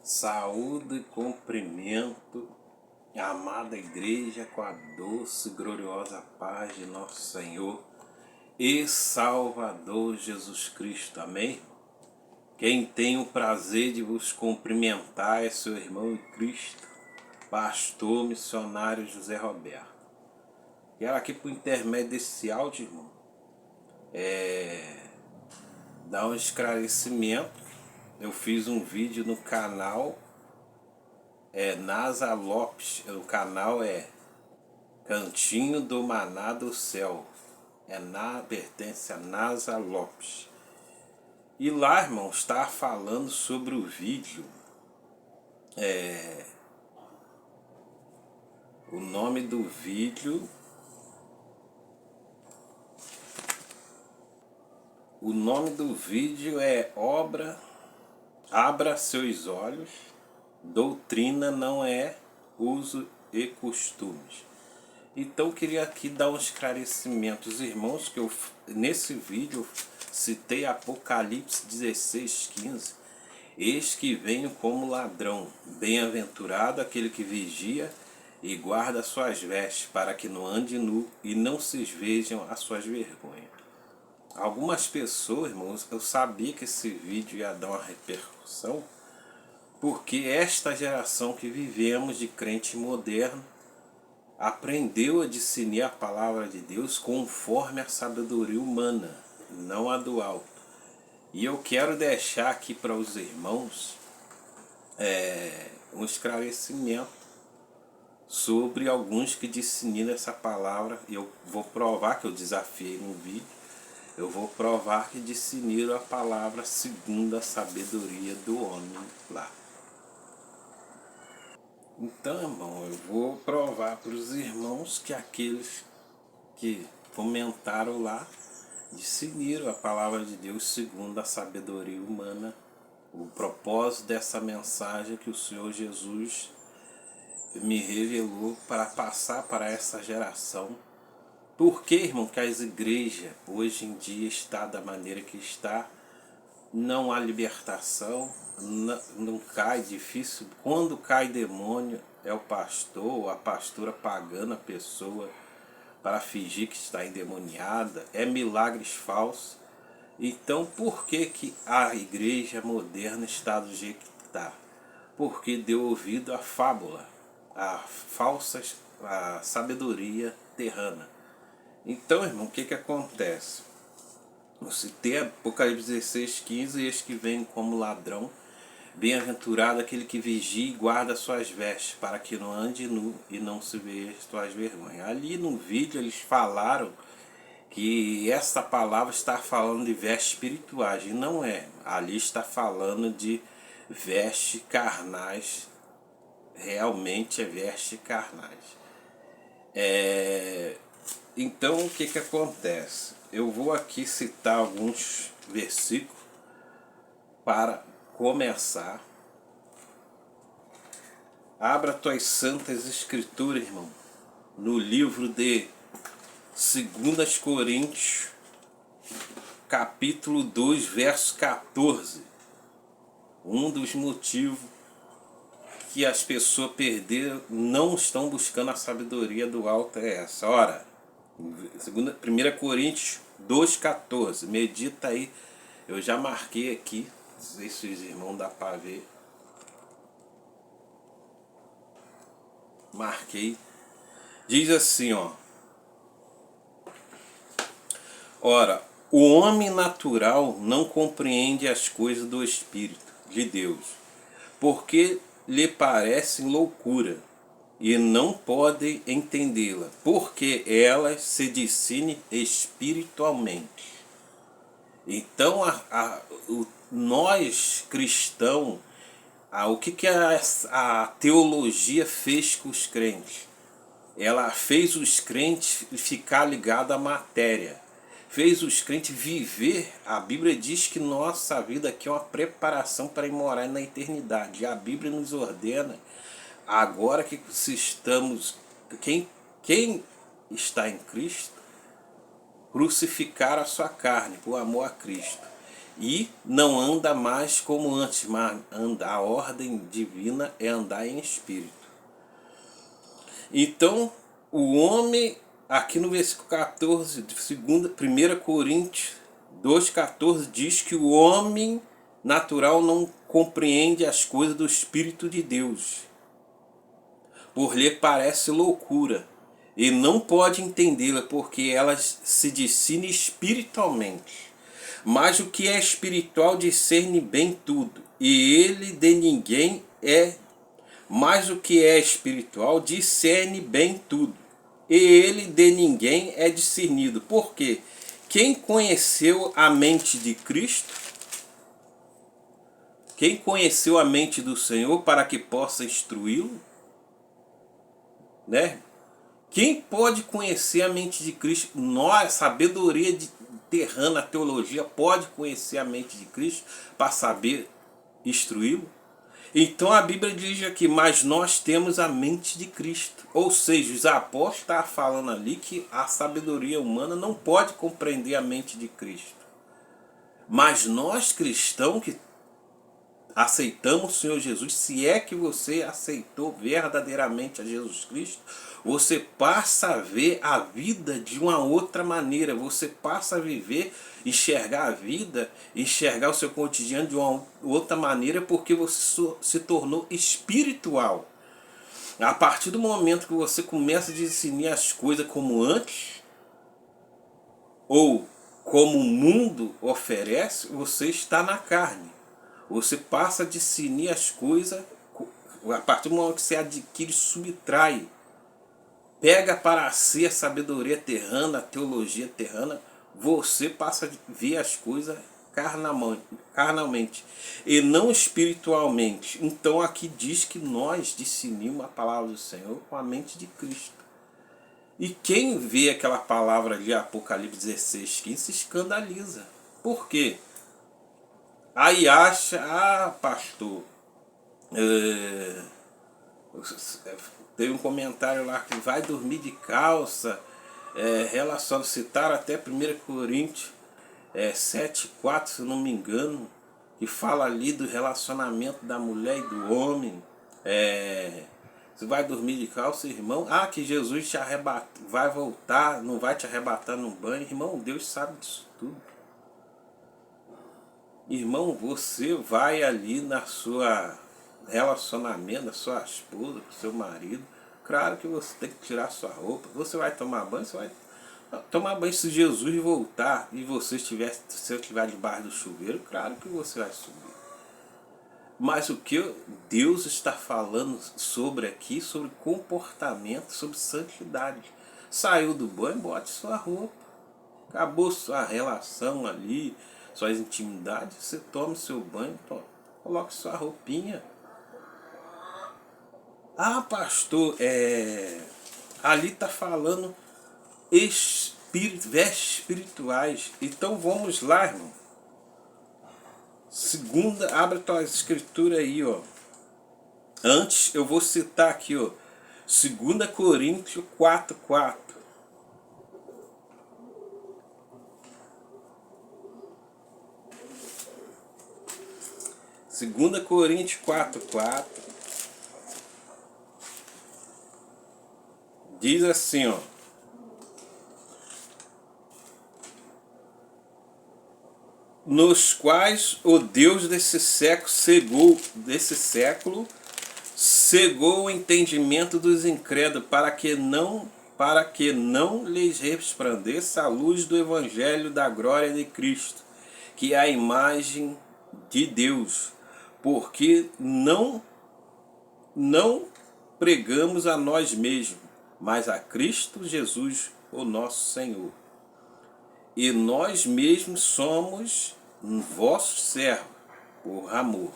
Saúde e cumprimento, amada igreja, com a doce e gloriosa paz de nosso Senhor e Salvador Jesus Cristo. Amém? Quem tem o prazer de vos cumprimentar é seu irmão em Cristo, pastor missionário José Roberto. Quero aqui por intermédio desse áudio, irmão, dar um esclarecimento. Eu fiz um vídeo no canal Nasa Lopes, o canal é Cantinho do Maná do Céu, pertence a Nasa Lopes. E lá, irmão, está falando sobre o vídeo, o nome do vídeo, é Abra Seus Olhos, Doutrina Não É Uso e Costumes. Então eu queria aqui dar um esclarecimento aos irmãos, que nesse vídeo citei Apocalipse 16:15. Eis que venho como ladrão, bem-aventurado aquele que vigia e guarda suas vestes, para que não ande nu e não se vejam as suas vergonhas. Algumas pessoas, irmãos, eu sabia que esse vídeo ia dar uma repercussão, porque esta geração que vivemos de crente moderno aprendeu a discernir a palavra de Deus conforme a sabedoria humana, não a do alto. E eu quero deixar aqui para os irmãos um esclarecimento sobre alguns que discerniram essa palavra. E eu vou provar, que eu desafiei no vídeo, eu vou provar que discerniram a palavra segundo a sabedoria do homem lá. Então, irmão, eu vou provar para os irmãos que aqueles que comentaram lá discerniram a palavra de Deus segundo a sabedoria humana, o propósito dessa mensagem que o Senhor Jesus me revelou para passar para essa geração. Por que, irmão, que as igrejas hoje em dia está da maneira que está? Não há libertação, não cai, difícil. Quando cai demônio, é o pastor ou a pastora pagando a pessoa para fingir que está endemoniada, é milagres falsos. Então por que a igreja moderna está do jeito que está? Porque deu ouvido à fábula, a sabedoria terrana. Então, irmão, o que acontece? Eu citei Apocalipse 16:15, eis que vem como ladrão, bem-aventurado aquele que vigia e guarda suas vestes, para que não ande nu e não se veja suas vergonhas. Ali no vídeo eles falaram que essa palavra está falando de vestes espirituais, e não é. Ali está falando de vestes carnais, realmente é vestes carnais. Então o que acontece? Eu vou aqui citar alguns versículos para começar. Abra tuas santas escrituras, irmão, no livro de 2 Coríntios, capítulo 2, verso 14. Um dos motivos que as pessoas perderam, não estão buscando a sabedoria do alto, é essa. Ora, 1 Coríntios 2,14. Medita aí. Eu já marquei aqui. Não sei se os irmãos dá para ver. Marquei. Diz assim, ó. Ora, o homem natural não compreende as coisas do Espírito de Deus, porque lhe parecem loucura, e não pode entendê-la, porque elas se discernem espiritualmente. Então, nós cristãos, o que a teologia fez com os crentes? Ela fez os crentes ficar ligados à matéria, fez os crentes viver. A Bíblia diz que nossa vida aqui é uma preparação para ir morar na eternidade. A Bíblia nos ordena, agora que estamos, quem está em Cristo, crucificar a sua carne por amor a Cristo. e não anda mais como antes, mas a ordem divina é andar em espírito. Então, o homem, aqui no versículo 14, de 1 Coríntios 2,14, diz que o homem natural não compreende as coisas do Espírito de Deus, por lhe parece loucura, e não pode entendê-la, porque elas se discerne espiritualmente. Mas o que é espiritual discerne bem tudo, e ele de ninguém é. Mas o que é espiritual discerne bem tudo, e ele de ninguém é discernido. Por quê? Quem conheceu a mente de Cristo? Quem conheceu a mente do Senhor para que possa instruí-lo? Né? Quem pode conhecer a mente de Cristo? Nós, sabedoria terrana, a teologia, pode conhecer a mente de Cristo para saber instruí-lo? Então a Bíblia diz aqui, mas nós temos a mente de Cristo. Ou seja, os apóstolos estão falando ali que a sabedoria humana não pode compreender a mente de Cristo. Mas nós cristãos que aceitamos o Senhor Jesus, se é que você aceitou verdadeiramente a Jesus Cristo, você passa a ver a vida de uma outra maneira, você passa a viver, enxergar a vida, enxergar o seu cotidiano de uma outra maneira, porque você se tornou espiritual. A partir do momento que você começa a discernir as coisas como antes, ou como o mundo oferece, você está na carne. Você passa a discernir as coisas a partir do momento que você adquire, subtrai, pega para si a sabedoria terrana, a teologia terrana, você passa a ver as coisas carnalmente e não espiritualmente. Então aqui diz que nós discernimos a palavra do Senhor com a mente de Cristo. E quem vê aquela palavra de Apocalipse 16:15 se escandaliza. Por quê? Aí acha, pastor, teve um comentário lá que vai dormir de calça, citaram até 1 Coríntios 7,4, se não me engano, que fala ali do relacionamento da mulher e do homem. Você vai dormir de calça, irmão? Que Jesus te arrebata, vai voltar, não vai te arrebatar no banho. Irmão, Deus sabe disso tudo. Irmão, você vai ali na sua relacionamento, na sua esposa, com seu marido. Claro que você tem que tirar sua roupa. Você vai tomar banho, você vai tomar banho. Se Jesus voltar e você estiver, se eu estiver debaixo do chuveiro, claro que você vai subir. Mas o que Deus está falando sobre aqui, sobre comportamento, sobre santidade. Saiu do banho, bote sua roupa. Acabou sua relação ali, suas intimidades, você toma seu banho, coloque sua roupinha. Pastor, ali está falando vestes espirituais. Então vamos lá, irmão. Abre a tua escritura aí, ó. Antes eu vou citar aqui, ó, 2 Coríntios 4:4. 2 Coríntios 4:4 diz assim, ó: nos quais o Deus desse século cegou o entendimento dos incrédulos, para que não lhes resplandeça a luz do evangelho da glória de Cristo, que é a imagem de Deus, porque não pregamos a nós mesmos, mas a Cristo Jesus, o nosso Senhor. E nós mesmos somos vossos servos, por amor.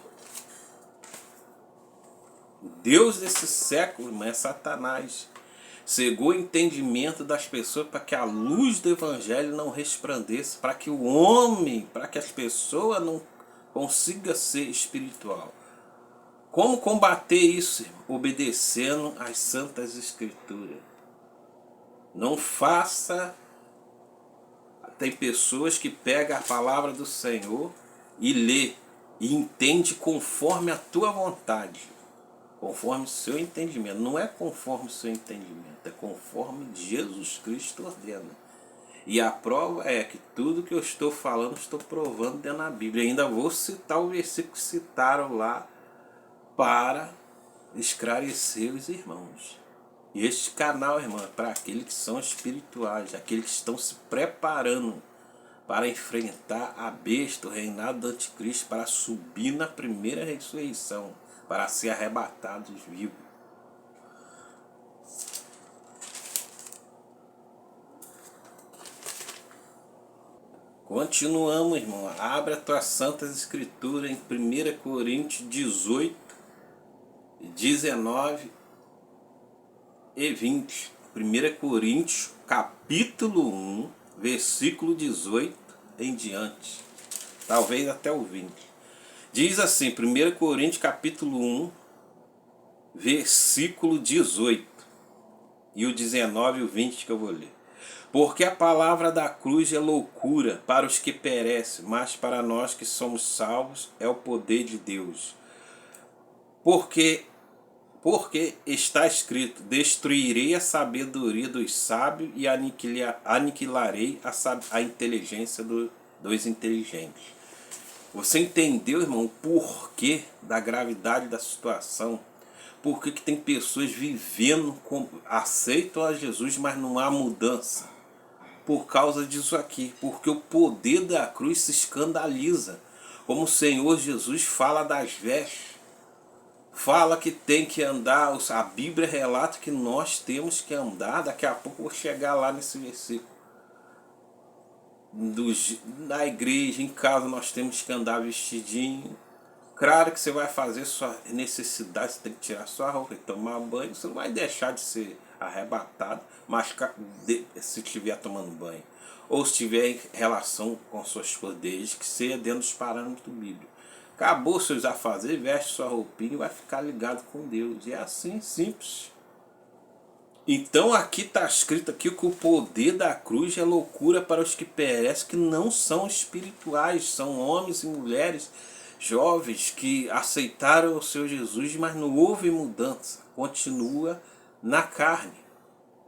Deus desse século é Satanás. Cegou o entendimento das pessoas para que a luz do evangelho não resplandeça, para que o homem, para que as pessoas não consigam ser espiritual. Como combater isso? Obedecendo às santas escrituras. Não faça. Tem pessoas que pegam a palavra do Senhor e lê e entende conforme a tua vontade, conforme o seu entendimento. Não é conforme o seu entendimento, é conforme Jesus Cristo ordena. E a prova é que tudo que eu estou falando, estou provando dentro da Bíblia. Ainda vou citar o versículo que citaram lá para esclarecer os irmãos. E este canal, irmão, é para aqueles que são espirituais, aqueles que estão se preparando para enfrentar a besta, o reinado do anticristo, para subir na primeira ressurreição, para ser arrebatados vivos. Continuamos, irmão. Abra as tuas santas escrituras em 1 Coríntios 18, 19 e 20. 1 Coríntios, capítulo 1, versículo 18 em diante. Talvez até o 20. Diz assim, 1 Coríntios, capítulo 1, versículo 18. E o 19 e o 20 que eu vou ler. Porque a palavra da cruz é loucura para os que perecem, mas para nós que somos salvos é o poder de Deus. Porque está escrito, destruirei a sabedoria dos sábios e aniquilarei a inteligência dos inteligentes. Você entendeu, irmão, o porquê da gravidade da situação? Por que tem pessoas vivendo, aceitam a Jesus, mas não há mudança? Por causa disso aqui, porque o poder da cruz se escandaliza. Como o Senhor Jesus fala das vestes, fala que tem que andar, a Bíblia relata que nós temos que andar, daqui a pouco eu vou chegar lá nesse versículo. Na igreja, em casa, nós temos que andar vestidinho. Claro que você vai fazer sua necessidade, você tem que tirar sua roupa e tomar banho, você não vai deixar de ser arrebatado, mas se estiver tomando banho, ou se tiver em relação com sua esposa, desde que seja dentro dos parâmetros bíblicos. Acabou seus afazeres, veste sua roupinha e vai ficar ligado com Deus. E é assim, simples. Então aqui está escrito aqui que o poder da cruz é loucura para os que perecem, que não são espirituais, são homens e mulheres jovens que aceitaram o seu Jesus, mas não houve mudança, continua na carne,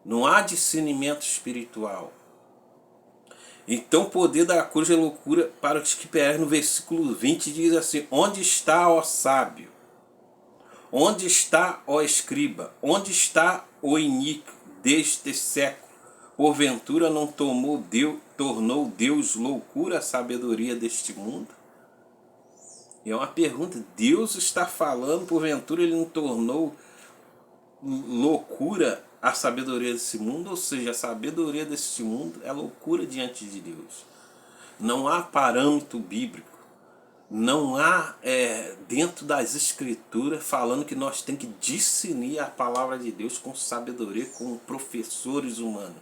não há discernimento espiritual. Então o poder da cruz é loucura para os que perecem. No versículo 20 diz assim, onde está, ó sábio? Onde está, ó escriba? Onde está o iníquo deste século? Porventura não tornou Deus loucura a sabedoria deste mundo? E é uma pergunta, Deus está falando, porventura ele não tornou loucura a sabedoria desse mundo? Ou seja, a sabedoria deste mundo é loucura diante de Deus. Não há parâmetro bíblico, não há dentro das escrituras falando que nós temos que discernir a palavra de Deus com sabedoria, com professores humanos.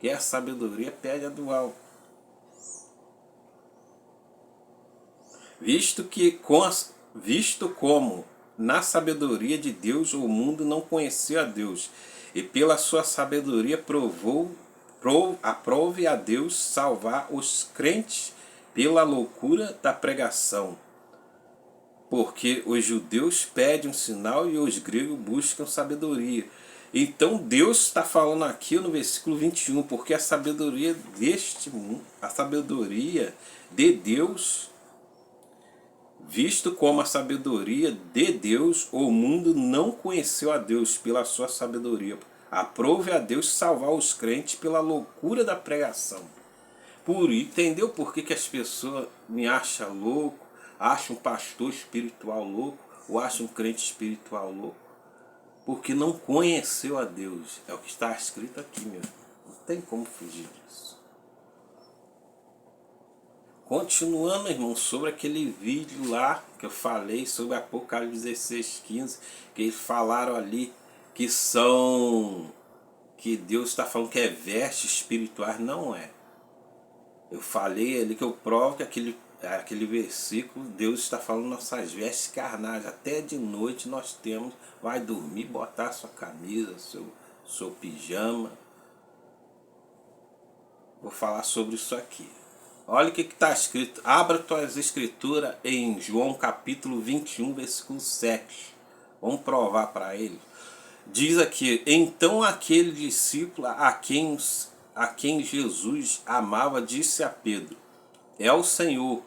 Que a sabedoria pede a do alto. Visto como na sabedoria de Deus o mundo não conheceu a Deus, e pela sua sabedoria aprove a Deus salvar os crentes pela loucura da pregação. Porque os judeus pedem um sinal e os gregos buscam sabedoria. Então Deus está falando aqui no versículo 21, porque a sabedoria deste mundo, a sabedoria de Deus, visto como a sabedoria de Deus, o mundo não conheceu a Deus pela sua sabedoria. Aprove a Deus salvar os crentes pela loucura da pregação. Entendeu por que as pessoas me acham louco, acham um pastor espiritual louco, ou acham um crente espiritual louco? Porque não conheceu a Deus. É o que está escrito aqui, meu irmão. Não tem como fugir disso. Continuando, irmão, sobre aquele vídeo lá que eu falei sobre Apocalipse 16:15, que eles falaram ali que Deus está falando que é vestes espirituais, não é. Eu falei ali que eu provo que aquele versículo, Deus está falando nossas vestes carnais. Até de noite nós temos, vai dormir, botar sua camisa, seu pijama. Vou falar sobre isso aqui. Olha o que está escrito. Abra tuas escrituras em João capítulo 21, versículo 7. Vamos provar para ele. Diz aqui: então aquele discípulo a quem Jesus amava disse a Pedro: é o Senhor.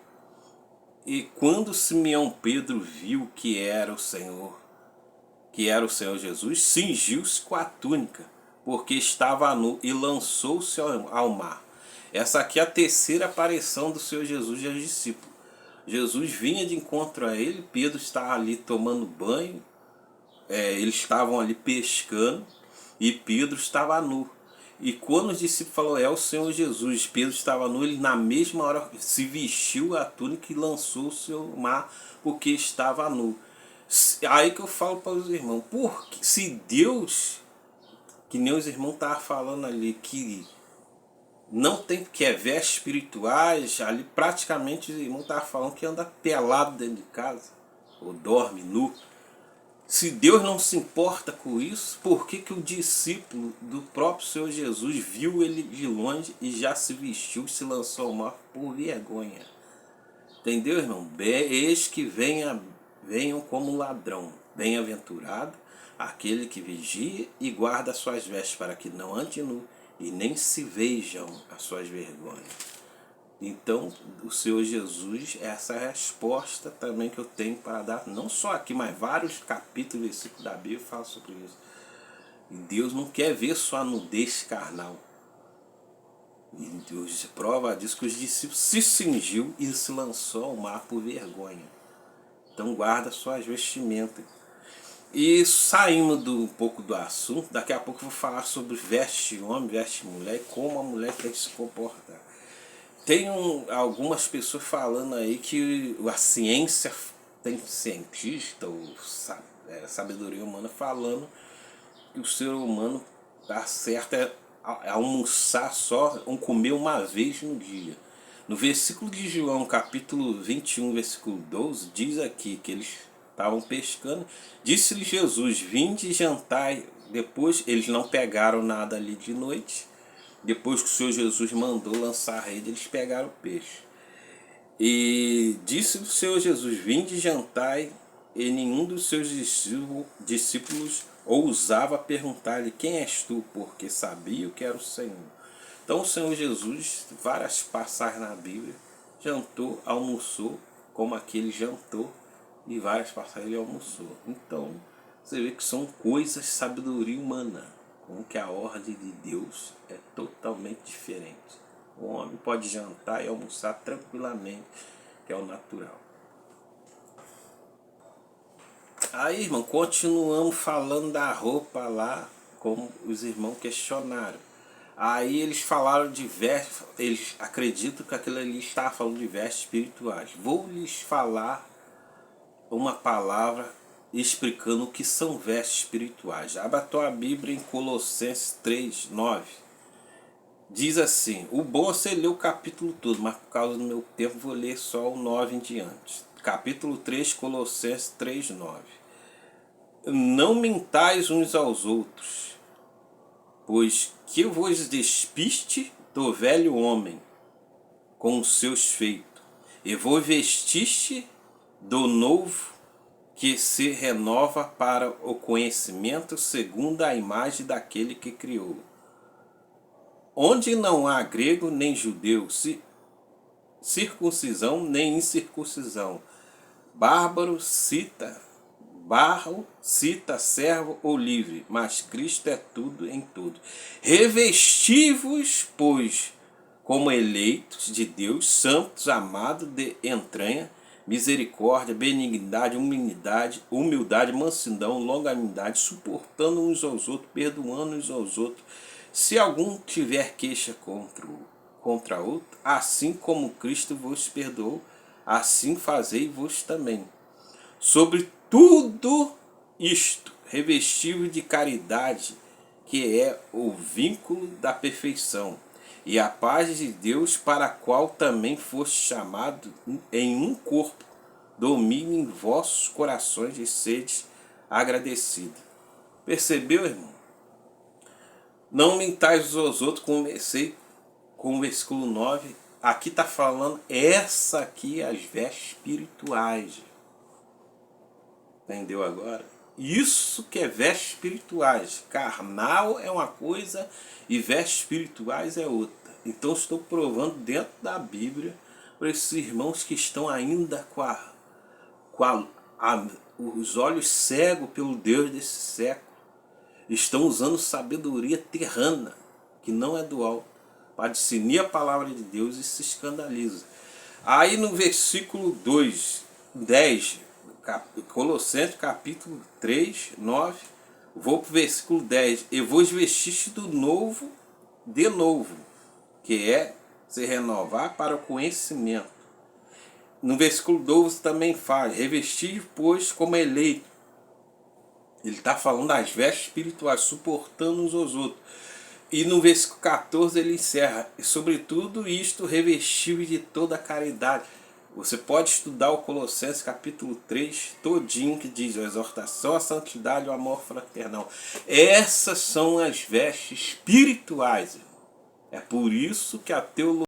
E quando Simeão Pedro viu que era o Senhor Jesus, cingiu-se com a túnica, porque estava nu, e lançou-se ao mar. Essa aqui é a terceira aparição do Senhor Jesus aos discípulos. Jesus vinha de encontro a ele, Pedro estava ali tomando banho, eles estavam ali pescando, e Pedro estava nu. E quando os discípulos falaram, é o Senhor Jesus, Pedro estava nu, ele na mesma hora se vestiu a túnica e lançou-se ao mar, porque estava nu. Aí que eu falo para os irmãos, porque se Deus, que nem os irmãos estavam falando ali, que não tem, que é vestes espirituais, ali praticamente os irmãos estavam falando que anda pelado dentro de casa, ou dorme nu. Se Deus não se importa com isso, por que que o discípulo do próprio Senhor Jesus viu ele de longe e já se vestiu e se lançou ao mar por vergonha? Entendeu, irmão? Eis que venham como ladrão. Bem-aventurado aquele que vigia e guarda as suas vestes, para que não ande nu e nem se vejam as suas vergonhas. Então, o Senhor Jesus, essa é a resposta também que eu tenho para dar, não só aqui, mas vários capítulos e versículos da Bíblia falam sobre isso. E Deus não quer ver só a nudez carnal. E Deus prova disso que os discípulos se cingiu e se lançou ao mar por vergonha. Então guarda suas vestimentas. E saindo um pouco do assunto, daqui a pouco eu vou falar sobre veste de homem, veste de mulher e como a mulher tem que se comportar. Tem algumas pessoas falando aí que a ciência, tem cientista ou sabedoria humana falando que o ser humano está certo é almoçar só, comer uma vez no dia. No versículo de João, capítulo 21, versículo 12, diz aqui que eles estavam pescando. Disse-lhe Jesus, vinde jantar. Depois eles não pegaram nada ali de noite. Depois que o Senhor Jesus mandou lançar a rede, eles pegaram o peixe. E disse o Senhor Jesus, vinde jantai, e nenhum dos seus discípulos ousava perguntar-lhe, quem és tu? Porque sabia que era o Senhor. Então o Senhor Jesus, várias passagens na Bíblia, jantou, almoçou, como aquele jantou, e várias passagens ele almoçou. Então você vê que são coisas de sabedoria humana, como que a ordem de Deus é totalmente diferente. O homem pode jantar e almoçar tranquilamente, que é o natural. Aí, irmão, continuamos falando da roupa lá, como os irmãos questionaram. Aí eles falaram de vestes, eles acreditam que aquilo ali está falando de vestes espirituais. Vou lhes falar uma palavra explicando o que são vestes espirituais. Abra a tua Bíblia em Colossenses 3, 9. Diz assim, o bom é você ler o capítulo todo, mas por causa do meu tempo vou ler só o 9 em diante. Capítulo 3, Colossenses 3, 9. Não mintais uns aos outros, pois que vos despiste do velho homem com os seus feitos, e vos vestiste do novo que se renova para o conhecimento segundo a imagem daquele que criou. Onde não há grego nem judeu, circuncisão nem incircuncisão, bárbaro, servo ou livre, mas Cristo é tudo em tudo. Revesti-vos, pois, como eleitos de Deus, santos, amados de entranha, misericórdia, benignidade, humildade, mansidão, longanimidade, suportando uns aos outros, perdoando uns aos outros. Se algum tiver queixa contra outro, assim como Cristo vos perdoou, assim fazei-vos também. Sobre tudo isto, revesti-vos de caridade, que é o vínculo da perfeição, e a paz de Deus, para a qual também foste chamado em um corpo, domine em vossos corações e sede agradecidos. Percebeu, irmão? Não mentais uns aos outros, comecei com o versículo 9, aqui está falando, essa aqui é as vestes espirituais. Entendeu agora? Isso que é vestes espirituais. Carnal é uma coisa e vestes espirituais é outra. Então estou provando dentro da Bíblia para esses irmãos que estão ainda os olhos cegos pelo Deus desse século. Estão usando sabedoria terrana, que não é do alto, para discernir a palavra de Deus e se escandaliza. Aí no versículo 10, Colossenses capítulo 3, 9, vou para o versículo 10. E vos vestiste do novo, de novo, que é se renovar para o conhecimento. No versículo 12 também fala, revestir, pois, como eleito. Ele está falando das vestes espirituais, suportando uns aos outros. E no versículo 14 ele encerra, e sobretudo isto revestiu de toda a caridade. Você pode estudar o Colossenses capítulo 3 todinho, que diz a exortação, a santidade e o amor fraternal. Essas são as vestes espirituais. É por isso que a teologia